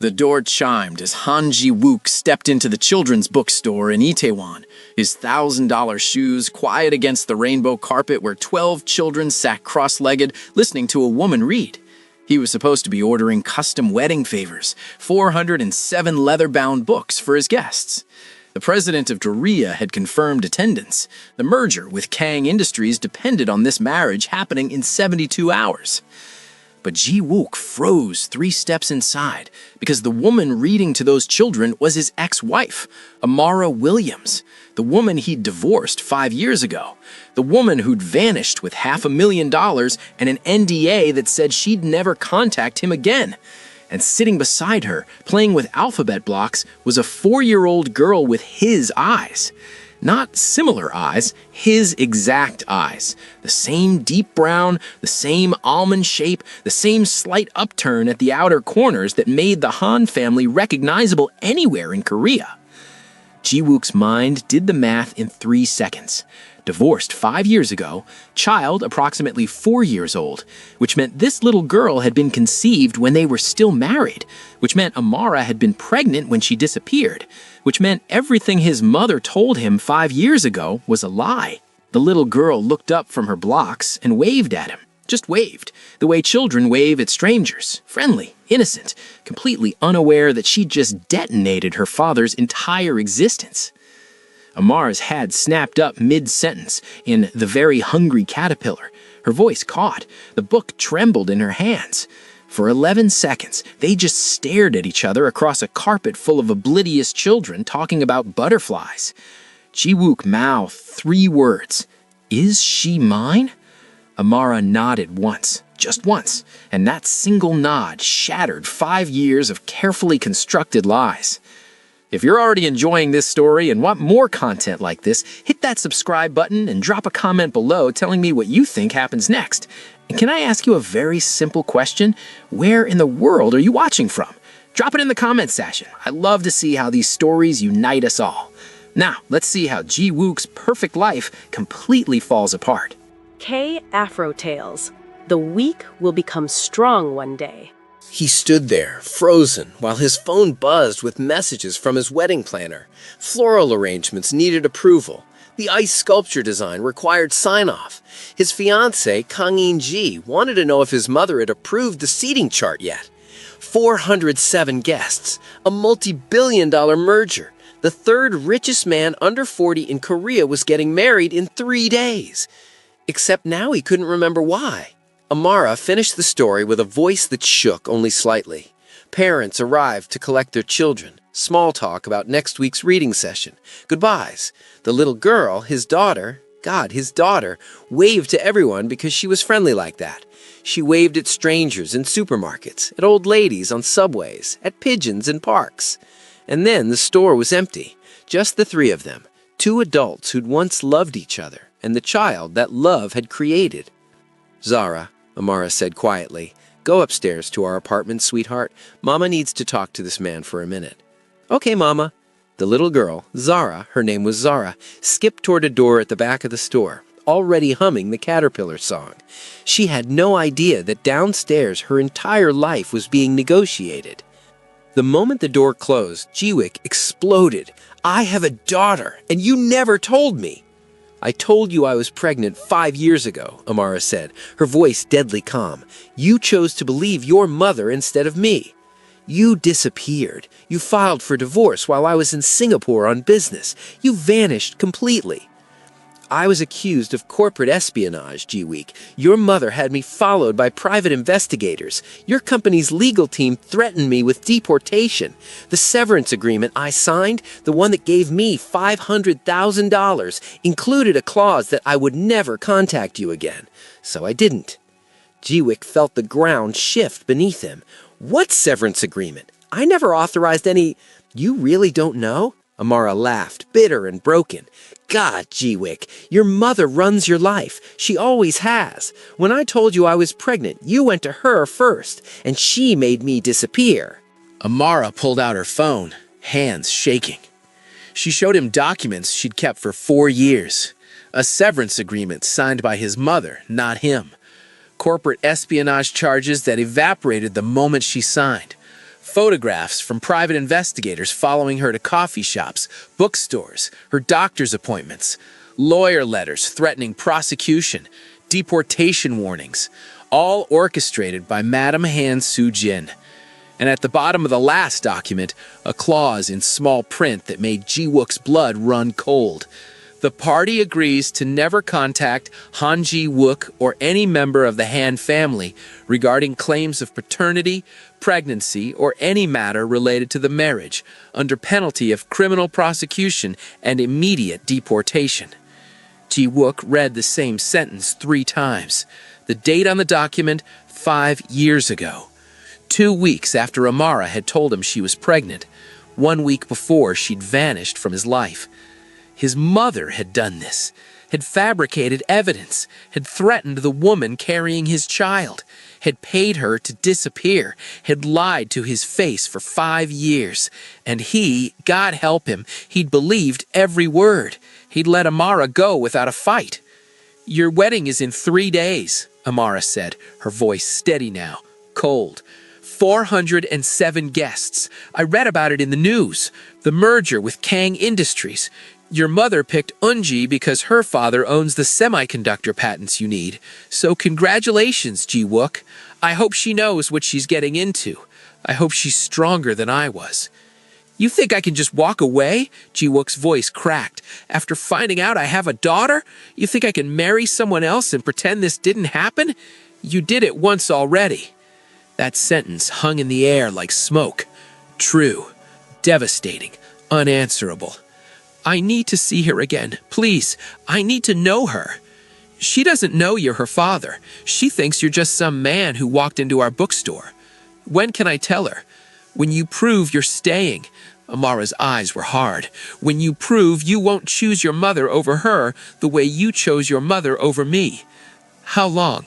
The door chimed as Han Ji-wook stepped into the children's bookstore in Itaewon, his $1,000 shoes quiet against the rainbow carpet where 12 children sat cross-legged listening to a woman read. He was supposed to be ordering custom wedding favors, 407 leather-bound books for his guests. The president of Korea had confirmed attendance. The merger with Kang Industries depended on this marriage happening in 72 hours. But Ji-wook froze 3 steps inside because the woman reading to those children was his ex-wife, Amara Williams, the woman he'd divorced 5 years ago, the woman who'd vanished with $500,000 and an NDA that said she'd never contact him again. And sitting beside her, playing with alphabet blocks, was a 4-year-old girl with his eyes. Not similar eyes, his exact eyes. The same deep brown, the same almond shape, the same slight upturn at the outer corners that made the Han family recognizable anywhere in Korea. Ji-wook's mind did the math in 3 seconds. Divorced 5 years ago, child approximately 4 years old, which meant this little girl had been conceived when they were still married, which meant Amara had been pregnant when she disappeared, which meant everything his mother told him 5 years ago was a lie. The little girl looked up from her blocks and waved at him. Just waved, the way children wave at strangers, friendly, innocent, completely unaware that she'd just detonated her father's entire existence. Amara's head snapped up mid-sentence in The Very Hungry Caterpillar. Her voice caught. The book trembled in her hands. For 11 seconds, they just stared at each other across a carpet full of oblivious children talking about butterflies. Ji-wook mouthed 3 words. "Is she mine?" Amara nodded once, just once, and that single nod shattered 5 years of carefully constructed lies. If you're already enjoying this story and want more content like this, hit that subscribe button and drop a comment below telling me what you think happens next. And can I ask you a very simple question? Where in the world are you watching from? Drop it in the comment section. I love to see how these stories unite us all. Now, let's see how Ji-wook's perfect life completely falls apart. K Afro Tales. The weak will become strong one day. He stood there, frozen, while his phone buzzed with messages from his wedding planner. Floral arrangements needed approval. The ice sculpture design required sign-off. His fiancée, Kang In-ji, wanted to know if his mother had approved the seating chart yet. 407 guests, a multi-billion-dollar merger. The 3rd richest man under 40 in Korea was getting married in 3 days. Except now he couldn't remember why. Amara finished the story with a voice that shook only slightly. Parents arrived to collect their children. Small talk about next week's reading session. Goodbyes. The little girl, his daughter, waved to everyone because she was friendly like that. She waved at strangers in supermarkets, at old ladies on subways, at pigeons in parks. And then the store was empty. Just the 3 of them. 2 adults who'd once loved each other, and the child that love had created. "Zara," Amara said quietly, "go upstairs to our apartment, sweetheart. Mama needs to talk to this man for a minute." "Okay, Mama." The little girl, Zara, her name was Zara, skipped toward a door at the back of the store, already humming the Caterpillar song. She had no idea that downstairs her entire life was being negotiated. The moment the door closed, Ji-wook exploded. "I have a daughter, and you never told me." "I told you I was pregnant 5 years ago," Amara said, her voice deadly calm. "You chose to believe your mother instead of me. You disappeared. You filed for divorce while I was in Singapore on business. You vanished completely." "I was accused of corporate espionage, Ji-wook. Your mother had me followed by private investigators. Your company's legal team threatened me with deportation. The severance agreement I signed, the one that gave me $500,000, included a clause that I would never contact you again. So I didn't." Ji-wook felt the ground shift beneath him. "What severance agreement? I never authorized any—" "You really don't know?" Amara laughed, bitter and broken. "God, Ji-wook, your mother runs your life. She always has. When I told you I was pregnant, you went to her first, and she made me disappear." Amara pulled out her phone, hands shaking. She showed him documents she'd kept for 4 years. A severance agreement signed by his mother, not him. Corporate espionage charges that evaporated the moment she signed. Photographs from private investigators following her to coffee shops, bookstores, her doctor's appointments, lawyer letters threatening prosecution, deportation warnings, all orchestrated by Madame Han Soo-jin. And at the bottom of the last document, a clause in small print that made Ji-wook's blood run cold. The party agrees to never contact Han Ji-wook or any member of the Han family regarding claims of paternity, pregnancy, or any matter related to the marriage, under penalty of criminal prosecution and immediate deportation. Ji-wook read the same sentence 3 times. The date on the document, 5 years ago. 2 weeks after Amara had told him she was pregnant. 1 week before she'd vanished from his life. His mother had done this, had fabricated evidence, had threatened the woman carrying his child, had paid her to disappear, had lied to his face for 5 years. And he, God help him, he'd believed every word. He'd let Amara go without a fight. "Your wedding is in 3 days," Amara said, her voice steady now, cold. 407 guests. I read about it in the news. The merger with Kang Industries. Your mother picked Eunji because her father owns the semiconductor patents you need. So congratulations, Ji-wook. I hope she knows what she's getting into. I hope she's stronger than I was. You think I can just walk away? Ji-wook's voice cracked. After finding out I have a daughter? You think I can marry someone else and pretend this didn't happen? You did it once already. That sentence hung in the air like smoke. True. Devastating. Unanswerable. I need to see her again. Please. I need to know her. She doesn't know you're her father. She thinks you're just some man who walked into our bookstore. When can I tell her? When you prove you're staying. Amara's eyes were hard. When you prove you won't choose your mother over her the way you chose your mother over me. How long?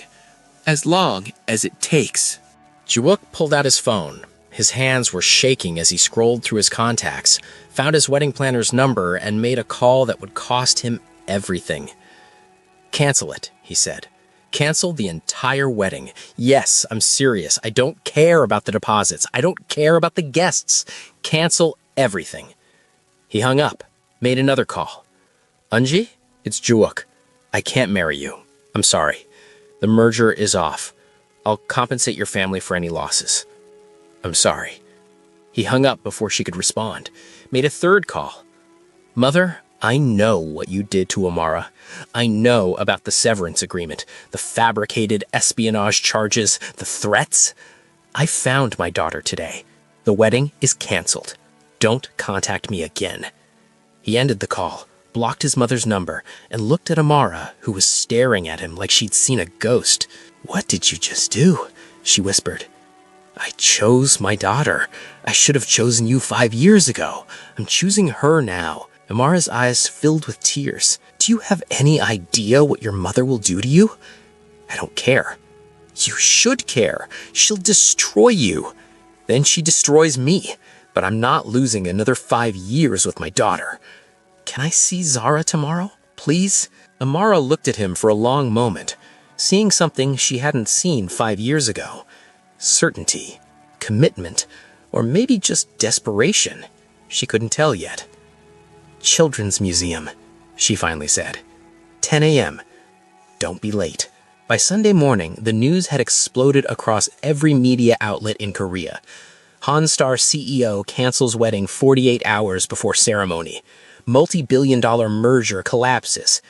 As long as it takes. Ji-wook pulled out his phone. His hands were shaking as he scrolled through his contacts, found his wedding planner's number, and made a call that would cost him everything. Cancel it, he said. Cancel the entire wedding. Yes, I'm serious. I don't care about the deposits. I don't care about the guests. Cancel everything. He hung up, made another call. Eunji, it's Ji-wook. I can't marry you. I'm sorry. The merger is off. I'll compensate your family for any losses. I'm sorry. He hung up before she could respond, made a third call. Mother, I know what you did to Amara. I know about the severance agreement, the fabricated espionage charges, the threats. I found my daughter today. The wedding is canceled. Don't contact me again. He ended the call, blocked his mother's number, and looked at Amara, who was staring at him like she'd seen a ghost. What did you just do? She whispered. I chose my daughter. I should have chosen you 5 years ago. I'm choosing her now. Amara's eyes filled with tears. Do you have any idea what your mother will do to you? I don't care. You should care. She'll destroy you. Then she destroys me. But I'm not losing another 5 years with my daughter. Can I see Zara tomorrow, please? Amara looked at him for a long moment, seeing something she hadn't seen 5 years ago. Certainty, commitment, or maybe just desperation. She couldn't tell yet. Children's Museum, she finally said. 10 a.m. Don't be late. By Sunday morning, the news had exploded across every media outlet in Korea. Han-Star CEO cancels wedding 48 hours before ceremony. Multi-billion-dollar merger collapses.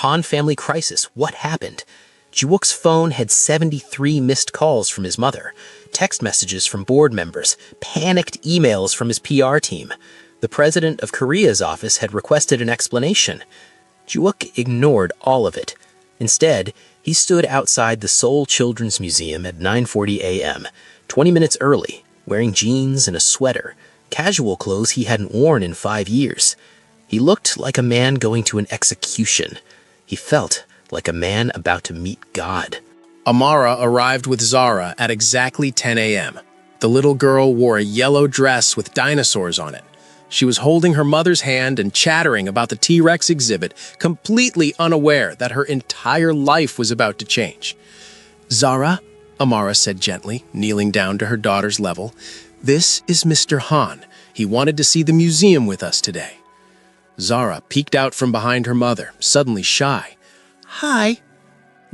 Han family crisis. What happened? Ji-wook's phone had 73 missed calls from his mother, text messages from board members, panicked emails from his PR team. The president of Korea's office had requested an explanation. Ji-wook ignored all of it. Instead, he stood outside the Seoul Children's Museum at 9:40 a.m., 20 minutes early, wearing jeans and a sweater, casual clothes he hadn't worn in 5 years. He looked like a man going to an execution. He felt like a man about to meet God. Amara arrived with Zara at exactly 10 a.m. The little girl wore a yellow dress with dinosaurs on it. She was holding her mother's hand and chattering about the T-Rex exhibit, completely unaware that her entire life was about to change. Zara, Amara said gently, kneeling down to her daughter's level, This is Mr. Han. He wanted to see the museum with us today. Zara peeked out from behind her mother, suddenly shy. Hi.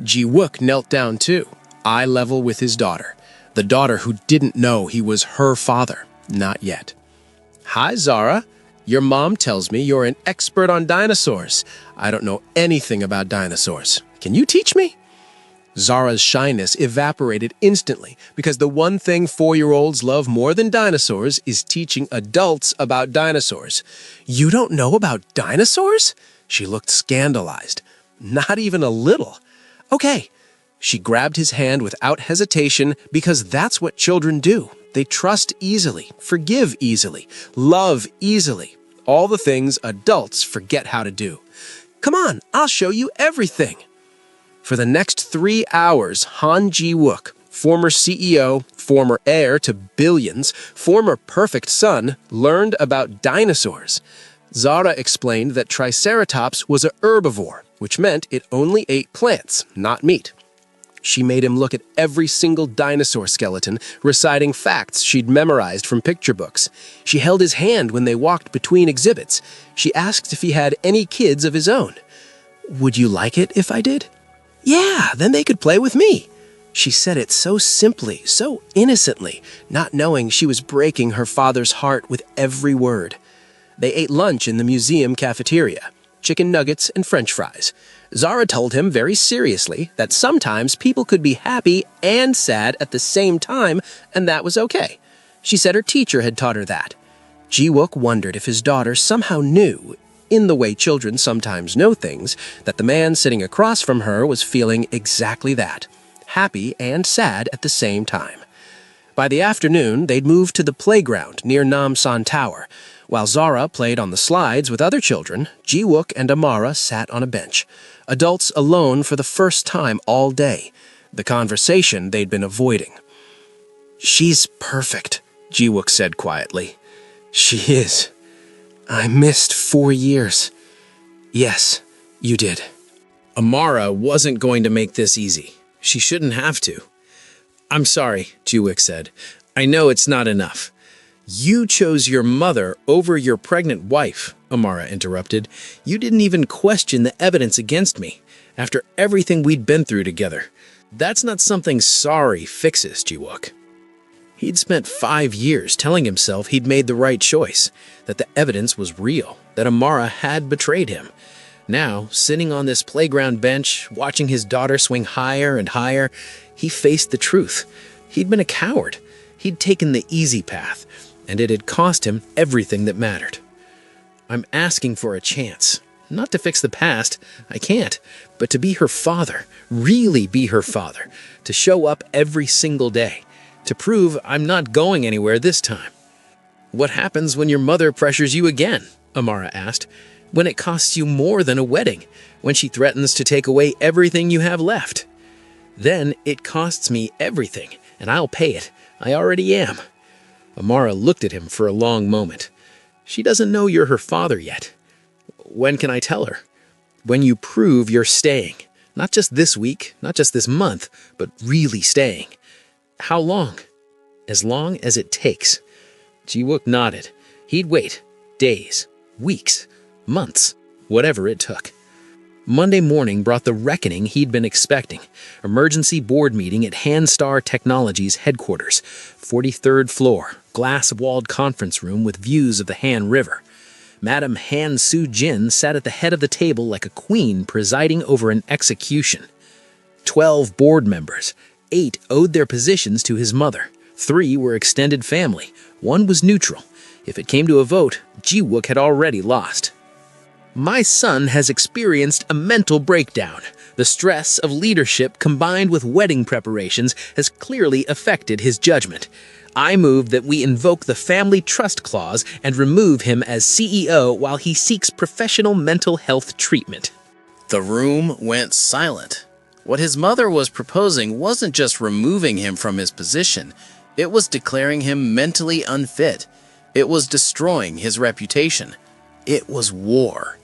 Ji-wook knelt down too, eye level with his daughter, the daughter who didn't know he was her father, not yet. Hi, Zara. Your mom tells me you're an expert on dinosaurs. I don't know anything about dinosaurs. Can you teach me? Zara's shyness evaporated instantly because the one thing 4-year-olds love more than dinosaurs is teaching adults about dinosaurs. You don't know about dinosaurs? She looked scandalized. Not even a little. Okay. She grabbed his hand without hesitation because that's what children do. They trust easily, forgive easily, love easily. All the things adults forget how to do. Come on, I'll show you everything. For the next 3 hours, Han Ji-wook, former CEO, former heir to billions, former perfect son, learned about dinosaurs. Zara explained that Triceratops was a herbivore, which meant it only ate plants, not meat. She made him look at every single dinosaur skeleton, reciting facts she'd memorized from picture books. She held his hand when they walked between exhibits. She asked if he had any kids of his own. Would you like it if I did? Yeah, then they could play with me. She said it so simply, so innocently, not knowing she was breaking her father's heart with every word. They ate lunch in the museum cafeteria, chicken nuggets and French fries. Zara told him very seriously that sometimes people could be happy and sad at the same time, and that was okay. She said her teacher had taught her that. Ji-wook wondered if his daughter somehow knew, in the way children sometimes know things, that the man sitting across from her was feeling exactly that, happy and sad at the same time. By the afternoon, they'd moved to the playground near Namsan Tower. While Zara played on the slides with other children, Ji-wook and Amara sat on a bench, adults alone for the first time all day, the conversation they'd been avoiding. She's perfect, Ji-wook said quietly. She is. I missed 4 years. Yes, you did. Amara wasn't going to make this easy. She shouldn't have to. I'm sorry, Ji-wook said. I know it's not enough. You chose your mother over your pregnant wife, Amara interrupted. You didn't even question the evidence against me, after everything we'd been through together. That's not something sorry fixes, Ji-wook. He'd spent 5 years telling himself he'd made the right choice, that the evidence was real, that Amara had betrayed him. Now, sitting on this playground bench, watching his daughter swing higher and higher, he faced the truth. He'd been a coward. He'd taken the easy path, and it had cost him everything that mattered. I'm asking for a chance. Not to fix the past, I can't, but to be her father, really be her father, to show up every single day, to prove I'm not going anywhere this time. What happens when your mother pressures you again? Amara asked. When it costs you more than a wedding, when she threatens to take away everything you have left. Then it costs me everything, and I'll pay it. I already am. Amara looked at him for a long moment. She doesn't know you're her father yet. When can I tell her? When you prove you're staying. Not just this week, not just this month, but really staying. How long? As long as it takes. Ji-wook nodded. He'd wait. Days, weeks, months, whatever it took. Monday morning brought the reckoning he'd been expecting. Emergency board meeting at Hanstar Technologies headquarters, 43rd floor, glass-walled conference room with views of the Han River. Madam Han Soo-jin sat at the head of the table like a queen presiding over an execution. 12 board members. 8 owed their positions to his mother. 3 were extended family. 1 was neutral. If it came to a vote, Ji-wook had already lost. My son has experienced a mental breakdown. The stress of leadership combined with wedding preparations has clearly affected his judgment. I move that we invoke the Family Trust Clause and remove him as CEO while he seeks professional mental health treatment. The room went silent. What his mother was proposing wasn't just removing him from his position. It was declaring him mentally unfit. It was destroying his reputation. It was war.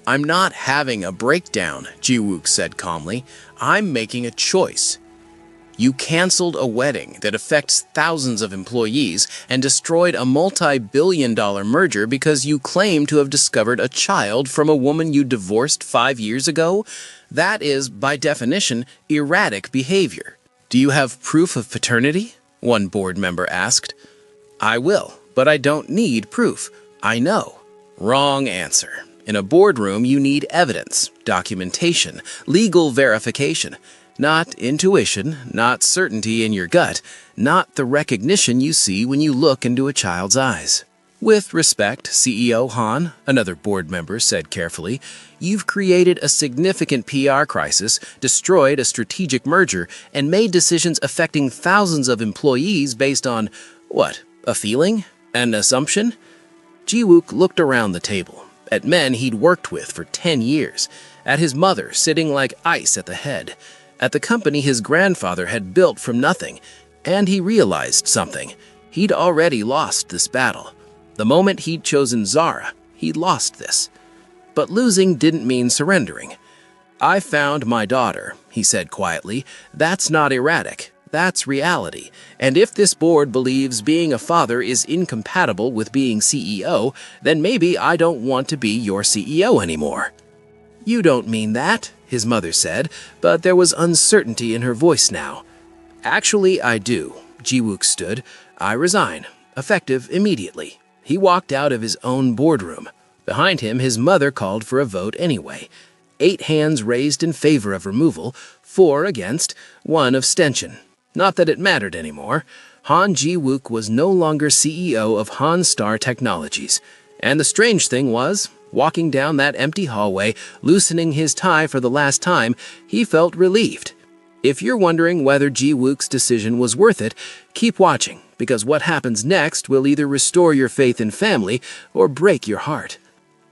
I'm not having a breakdown, Ji-wook said calmly. I'm making a choice. You canceled a wedding that affects thousands of employees and destroyed a multi-billion-dollar merger because you claim to have discovered a child from a woman you divorced 5 years ago? That is, by definition, erratic behavior. Do you have proof of paternity? One board member asked. I will, but I don't need proof. I know. Wrong answer. In a boardroom, you need evidence, documentation, legal verification. Not intuition, not certainty in your gut, not the recognition you see when you look into a child's eyes. With respect, CEO Han, another board member said carefully, you've created a significant PR crisis, destroyed a strategic merger, and made decisions affecting thousands of employees based on, what, a feeling? An assumption? Ji-wook looked around the table, at men he'd worked with for 10 years, at his mother sitting like ice at the head, at the company his grandfather had built from nothing, and he realized something. He'd already lost this battle. The moment he'd chosen Zara, he'd lost this. But losing didn't mean surrendering. I found my daughter, he said quietly. That's not erratic. That's reality. And if this board believes being a father is incompatible with being CEO, then maybe I don't want to be your CEO anymore. You don't mean that, his mother said, but there was uncertainty in her voice now. Actually, I do. Ji-wook stood. I resign. Effective immediately. He walked out of his own boardroom. Behind him, his mother called for a vote anyway. 8 hands raised in favor of removal, 4 against, 1 abstention. Not that it mattered anymore. Han Ji-wook was no longer CEO of Han Star Technologies. And the strange thing was, walking down that empty hallway, loosening his tie for the last time, he felt relieved. If you're wondering whether Ji-wook's decision was worth it, keep watching, because what happens next will either restore your faith in family or break your heart.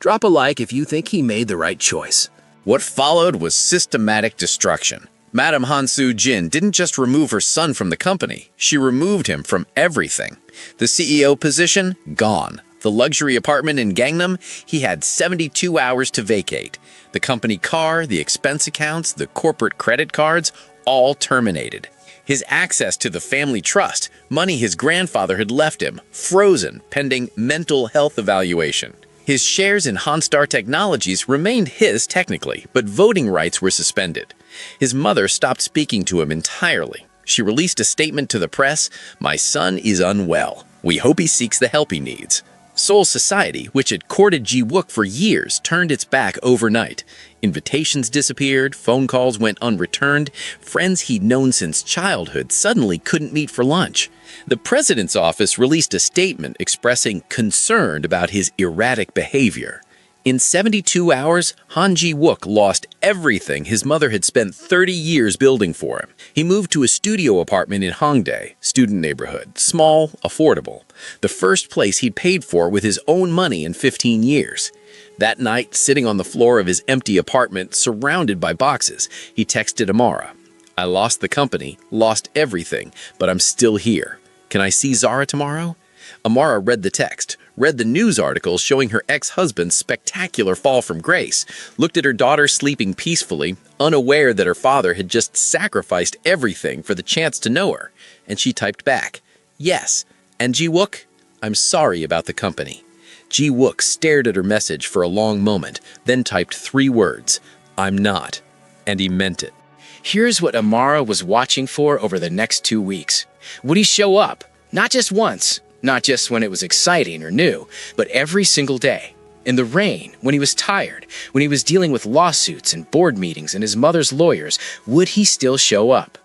Drop a like if you think he made the right choice. What followed was systematic destruction. Madam Han Soo-jin didn't just remove her son from the company, she removed him from everything. The CEO position, gone. The luxury apartment in Gangnam, he had 72 hours to vacate. The company car, the expense accounts, the corporate credit cards, all terminated. His access to the family trust, money his grandfather had left him, frozen pending mental health evaluation. His shares in Hanstar Technologies remained his technically, but voting rights were suspended. His mother stopped speaking to him entirely. She released a statement to the press, "My son is unwell. We hope he seeks the help he needs." Seoul society, which had courted Ji-wook for years, turned its back overnight. Invitations disappeared, phone calls went unreturned, friends he'd known since childhood suddenly couldn't meet for lunch. The president's office released a statement expressing concern about his erratic behavior. In 72 hours, Han Ji-wook lost everything his mother had spent 30 years building for him. He moved to a studio apartment in Hongdae, student neighborhood, small, affordable. The first place he'd paid for with his own money in 15 years. That night, sitting on the floor of his empty apartment, surrounded by boxes, he texted Amara, "I lost the company, lost everything, but I'm still here. Can I see Zara tomorrow?" Amara read the text, read the news articles showing her ex-husband's spectacular fall from grace, looked at her daughter sleeping peacefully, unaware that her father had just sacrificed everything for the chance to know her, and she typed back, "Yes, and Ji-wook, I'm sorry about the company." Ji-wook stared at her message for a long moment, then typed 3 words, "I'm not," and he meant it. Here's what Amara was watching for over the next 2 weeks. Would he show up? Not just once, not just when it was exciting or new, but every single day. In the rain, when he was tired, when he was dealing with lawsuits and board meetings and his mother's lawyers, would he still show up?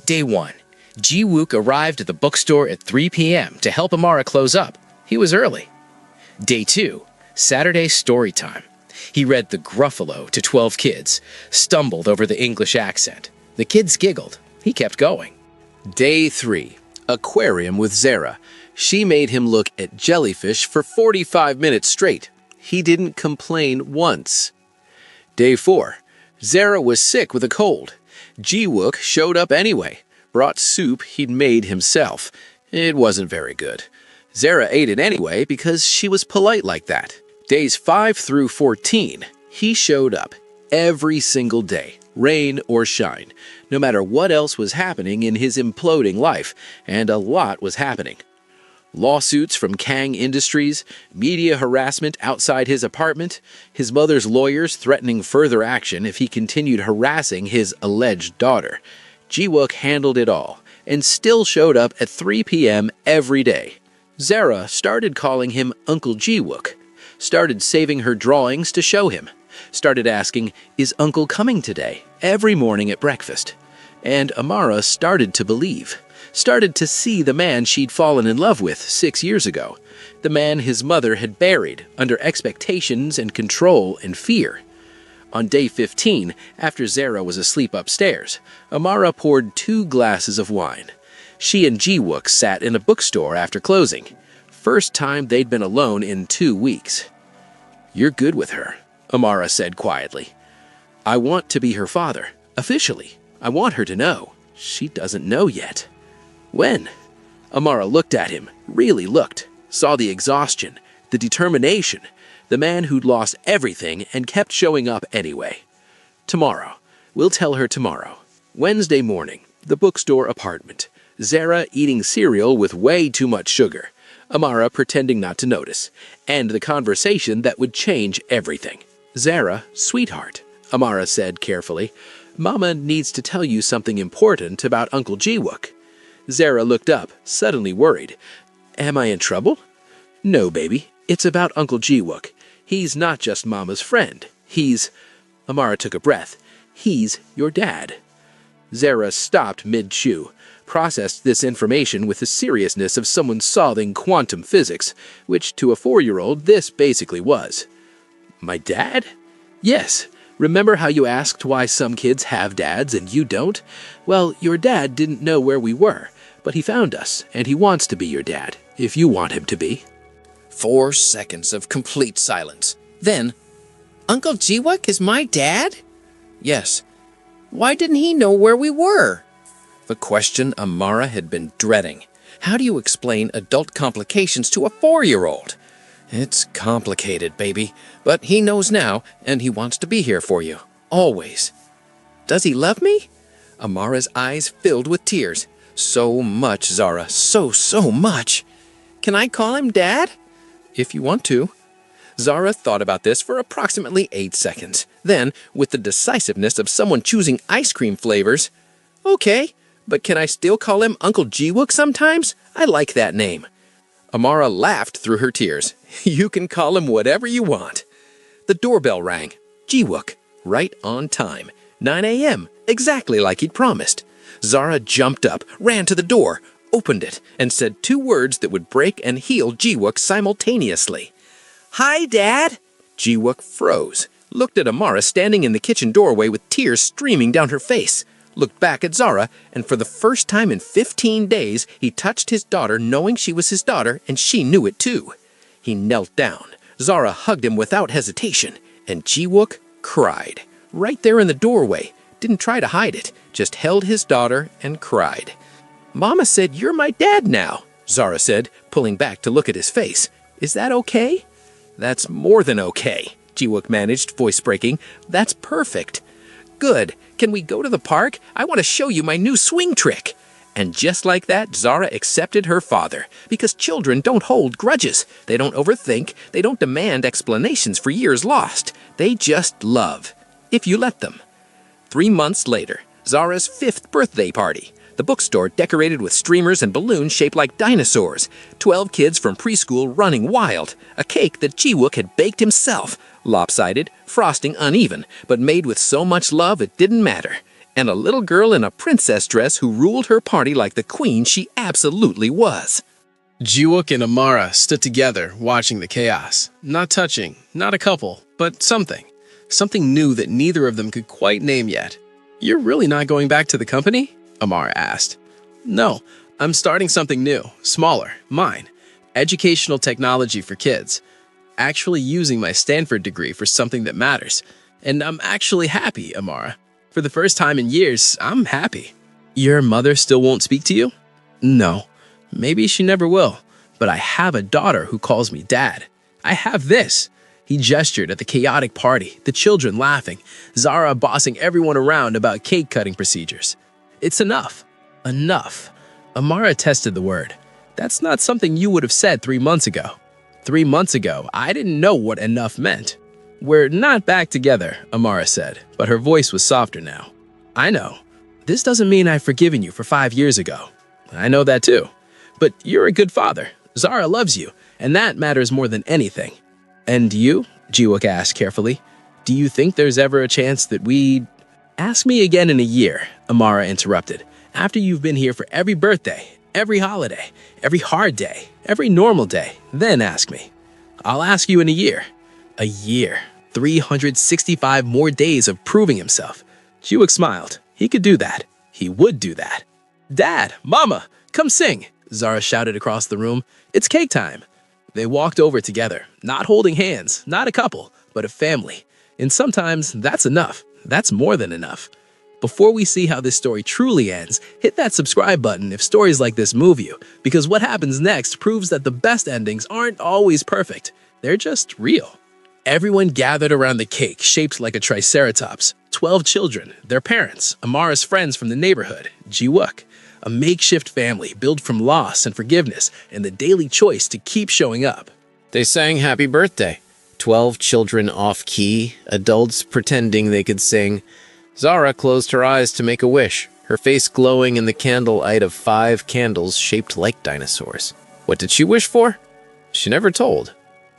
Day 1. Ji-wook arrived at the bookstore at 3 p.m. to help Amara close up. He was early. Day 2. Saturday story time. He read The Gruffalo to 12 kids, stumbled over the English accent. The kids giggled. He kept going. Day 3. Aquarium with Zara. She made him look at jellyfish for 45 minutes straight. He didn't complain once. Day 4. Zara was sick with a cold. Ji-wook showed up anyway, brought soup he'd made himself. It wasn't very good. Zara ate it anyway because she was polite like that. Days 5 through 14, he showed up every single day, rain or shine, no matter what else was happening in his imploding life, and a lot was happening. Lawsuits from Kang Industries, media harassment outside his apartment, his mother's lawyers threatening further action if he continued harassing his alleged daughter. Ji-wook handled it all, and still showed up at 3 p.m. every day. Zara started calling him Uncle Ji-wook, started saving her drawings to show him, started asking, "Is Uncle coming today?" every morning at breakfast. And Amara started to believe, started to see the man she'd fallen in love with 6 years ago, the man his mother had buried under expectations and control and fear. On day 15, after Zara was asleep upstairs, Amara poured 2 glasses of wine. She and Ji-wook sat in a bookstore after closing. First time they'd been alone in 2 weeks. "You're good with her," Amara said quietly. "I want to be her father, officially. I want her to know. She doesn't know yet." "When?" Amara looked at him, really looked, saw the exhaustion, the determination, the man who'd lost everything and kept showing up anyway. "Tomorrow. We'll tell her tomorrow." Wednesday morning, the bookstore apartment. Zara eating cereal with way too much sugar. Amara pretending not to notice. And the conversation that would change everything. "Zara, sweetheart," Amara said carefully, "Mama needs to tell you something important about Uncle Ji-wook." Zara looked up, suddenly worried. "Am I in trouble?" "No, baby. It's about Uncle Ji-wook. He's not just Mama's friend. He's—" Amara took a breath. "He's your dad." Zara stopped mid-chew, processed this information with the seriousness of someone solving quantum physics, which to a 4-year-old this basically was. "My dad?" "Yes. Remember how you asked why some kids have dads and you don't? Well, your dad didn't know where we were, but he found us, and he wants to be your dad, if you want him to be." 4 seconds of complete silence. Then, "Uncle Ji-wook is my dad?" "Yes." "Why didn't he know where we were?" The question Amara had been dreading. How do you explain adult complications to a 4-year-old? It's complicated, baby, but he knows now, and he wants to be here for you. Always. "Does he love me?" Amara's eyes filled with tears. "So much, Zara, so much." "Can I call him Dad?" "If you want to." Zara thought about this for approximately 8 seconds. Then, with the decisiveness of someone choosing ice cream flavors, "Okay, but can I still call him Uncle Ji-wook sometimes? I like that name." Amara laughed through her tears. "You can call him whatever you want." The doorbell rang. Ji-wook, right on time. 9 a.m., exactly like he'd promised. Zara jumped up, ran to the door, opened it, and said 2 words that would break and heal Ji-wook simultaneously. "Hi, Dad!" Ji-wook froze, looked at Amara standing in the kitchen doorway with tears streaming down her face, looked back at Zara, and for the first time in 15 days, he touched his daughter knowing she was his daughter, and she knew it too. He knelt down. Zara hugged him without hesitation, and Ji-wook cried. Right there in the doorway. Didn't try to hide it, just held his daughter and cried. "Mama said you're my dad now," Zara said, pulling back to look at his face. "Is that okay?" "That's more than okay," Ji-wook managed, voice breaking. "That's perfect." "Good. Can we go to the park? I want to show you my new swing trick." And just like that, Zara accepted her father, because children don't hold grudges. They don't overthink. They don't demand explanations for years lost. They just love, if you let them. 3 months later, Zara's 5th birthday party. The bookstore decorated with streamers and balloons shaped like dinosaurs. 12 kids from preschool running wild. A cake that Ji-wook had baked himself. Lopsided, frosting uneven, but made with so much love it didn't matter. And a little girl in a princess dress who ruled her party like the queen she absolutely was. Ji-wook and Amara stood together, watching the chaos. Not touching, not a couple, but something. Something new that neither of them could quite name yet. "You're really not going back to the company?" Amara asked. "No, I'm starting something new, smaller, mine. Educational technology for kids. Actually using my Stanford degree for something that matters. And I'm actually happy, Amara. For the first time in years, I'm happy." "Your mother still won't speak to you?" "No. Maybe she never will. But I have a daughter who calls me dad. I have this. He gestured at the chaotic party, the children laughing, Zara bossing everyone around about cake-cutting procedures. It's enough. Enough. Amara tested the word. That's not something you would have said 3 months ago. 3 months ago, I didn't know what enough meant. We're not back together, Amara said, but her voice was softer now. I know. This doesn't mean I've forgiven you for 5 years ago. I know that too. But you're a good father. Zara loves you, and that matters more than anything. And you? Jiwook asked carefully. Do you think there's ever a chance that we... Ask me again in a year, Amara interrupted. After you've been here for every birthday, every holiday, every hard day, every normal day, then ask me. I'll ask you in a year. A year. 365 more days of proving himself. Jiwook smiled. He could do that. He would do that. Dad, Mama, come sing, Zara shouted across the room. It's cake time. They walked over together, not holding hands, not a couple, but a family. And sometimes that's enough. That's more than enough. Before we see how this story truly ends, hit that subscribe button if stories like this move you, because what happens next proves that the best endings aren't always perfect. They're just real. Everyone gathered around the cake shaped like a triceratops. 12 children, their parents, Amara's friends from the neighborhood, Jiwook. A makeshift family built from loss and forgiveness and the daily choice to keep showing up. They sang Happy Birthday. 12 children off-key, adults pretending they could sing. Zara closed her eyes to make a wish, her face glowing in the candle light of 5 candles shaped like dinosaurs. What did she wish for? She never told.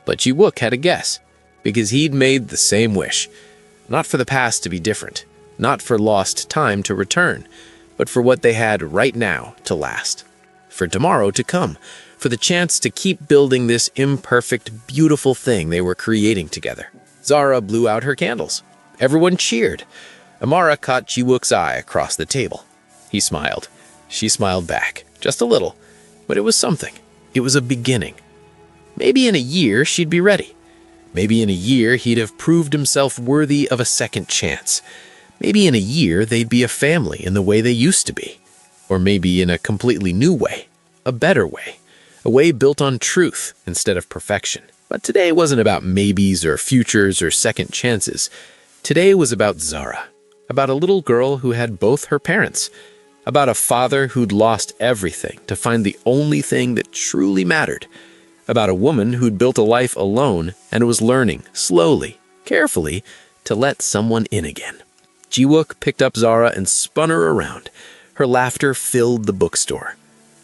But Jiwook had a guess, because he'd made the same wish. Not for the past to be different, not for lost time to return, but for what they had right now to last. For tomorrow to come, for the chance to keep building this imperfect, beautiful thing they were creating together. Zara blew out her candles. Everyone cheered. Amara caught Jiwook's eye across the table. He smiled. She smiled back, just a little, but it was something. It was a beginning. Maybe in a year she'd be ready. Maybe in a year he'd have proved himself worthy of a second chance. Maybe in a year they'd be a family in the way they used to be. Or maybe in a completely new way, a better way, a way built on truth instead of perfection. But today wasn't about maybes or futures or second chances. Today was about Zara, about a little girl who had both her parents, about a father who'd lost everything to find the only thing that truly mattered, about a woman who'd built a life alone and was learning, slowly, carefully, to let someone in again. Jiwook picked up Zara and spun her around. Her laughter filled the bookstore.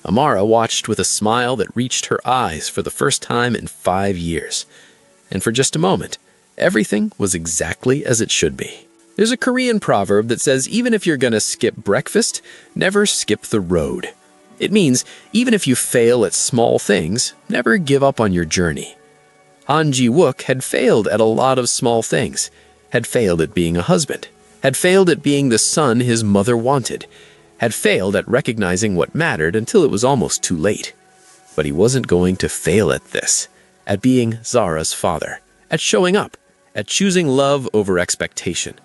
Amara watched with a smile that reached her eyes for the first time in 5 years. And for just a moment, everything was exactly as it should be. There's a Korean proverb that says even if you're gonna skip breakfast, never skip the road. It means even if you fail at small things, never give up on your journey. Han Ji-wook had failed at a lot of small things, had failed at being a husband, had failed at being the son his mother wanted, had failed at recognizing what mattered until it was almost too late. But he wasn't going to fail at this, at being Zara's father, at showing up, at choosing love over expectation,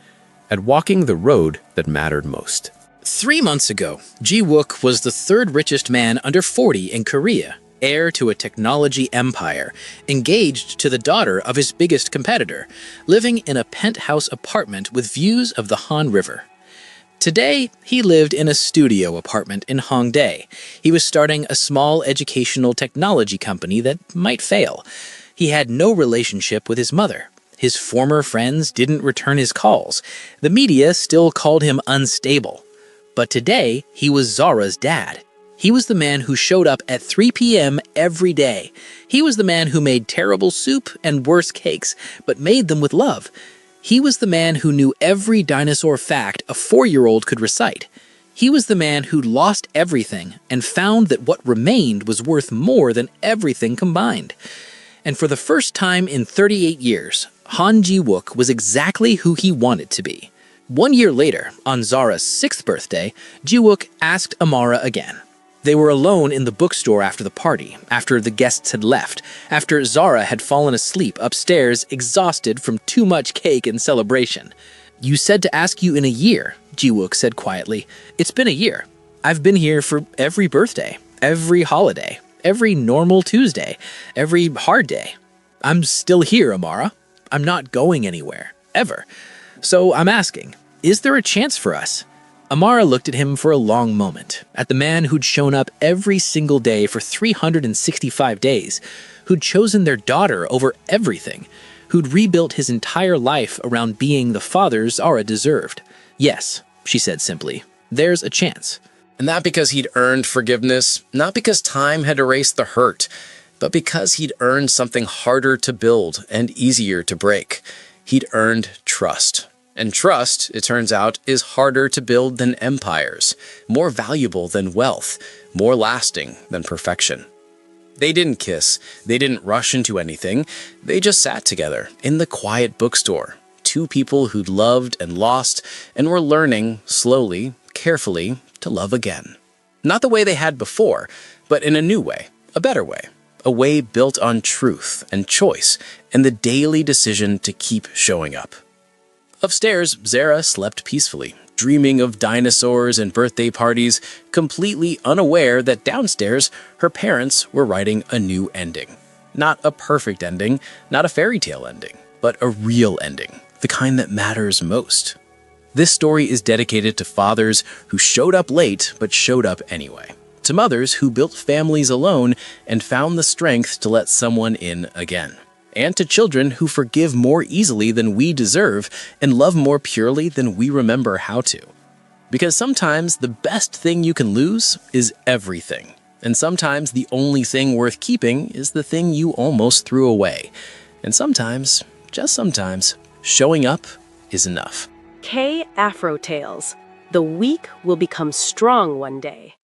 at walking the road that mattered most. 3 months ago, Ji-wook was the third richest man under 40 in Korea, heir to a technology empire, engaged to the daughter of his biggest competitor, living in a penthouse apartment with views of the Han River. Today, he lived in a studio apartment in Hongdae. He was starting a small educational technology company that might fail. He had no relationship with his mother. His former friends didn't return his calls. The media still called him unstable. But today, he was Zara's dad. He was the man who showed up at 3 p.m. every day. He was the man who made terrible soup and worse cakes, but made them with love. He was the man who knew every dinosaur fact a 4-year-old could recite. He was the man who'd lost everything and found that what remained was worth more than everything combined. And for the first time in 38 years, Han Ji-wook was exactly who he wanted to be. 1 year later, on Zara's 6th birthday, Ji-wook asked Amara again. They were alone in the bookstore after the party, after the guests had left, after Zara had fallen asleep upstairs, exhausted from too much cake and celebration. You said to ask you in a year, Ji-wook said quietly. It's been a year. I've been here for every birthday, every holiday, every normal Tuesday, every hard day. I'm still here, Amara. I'm not going anywhere, ever. So I'm asking, is there a chance for us? Amara looked at him for a long moment, at the man who'd shown up every single day for 365 days, who'd chosen their daughter over everything, who'd rebuilt his entire life around being the father Zara deserved. Yes, she said simply, there's a chance. And not because he'd earned forgiveness, not because time had erased the hurt, but because he'd earned something harder to build and easier to break. He'd earned trust. And trust, it turns out, is harder to build than empires, more valuable than wealth, more lasting than perfection. They didn't kiss, they didn't rush into anything, they just sat together in the quiet bookstore, two people who'd loved and lost and were learning, slowly, carefully, to love again. Not the way they had before, but in a new way, a better way, a way built on truth and choice and the daily decision to keep showing up. Upstairs, Zara slept peacefully, dreaming of dinosaurs and birthday parties, completely unaware that downstairs, her parents were writing a new ending. Not a perfect ending, not a fairy tale ending, but a real ending, the kind that matters most. This story is dedicated to fathers who showed up late but showed up anyway, to mothers who built families alone and found the strength to let someone in again, and to children who forgive more easily than we deserve and love more purely than we remember how to. Because sometimes the best thing you can lose is everything, and sometimes the only thing worth keeping is the thing you almost threw away. And sometimes, just sometimes, showing up is enough. K Afro Tales. The weak will become strong one day.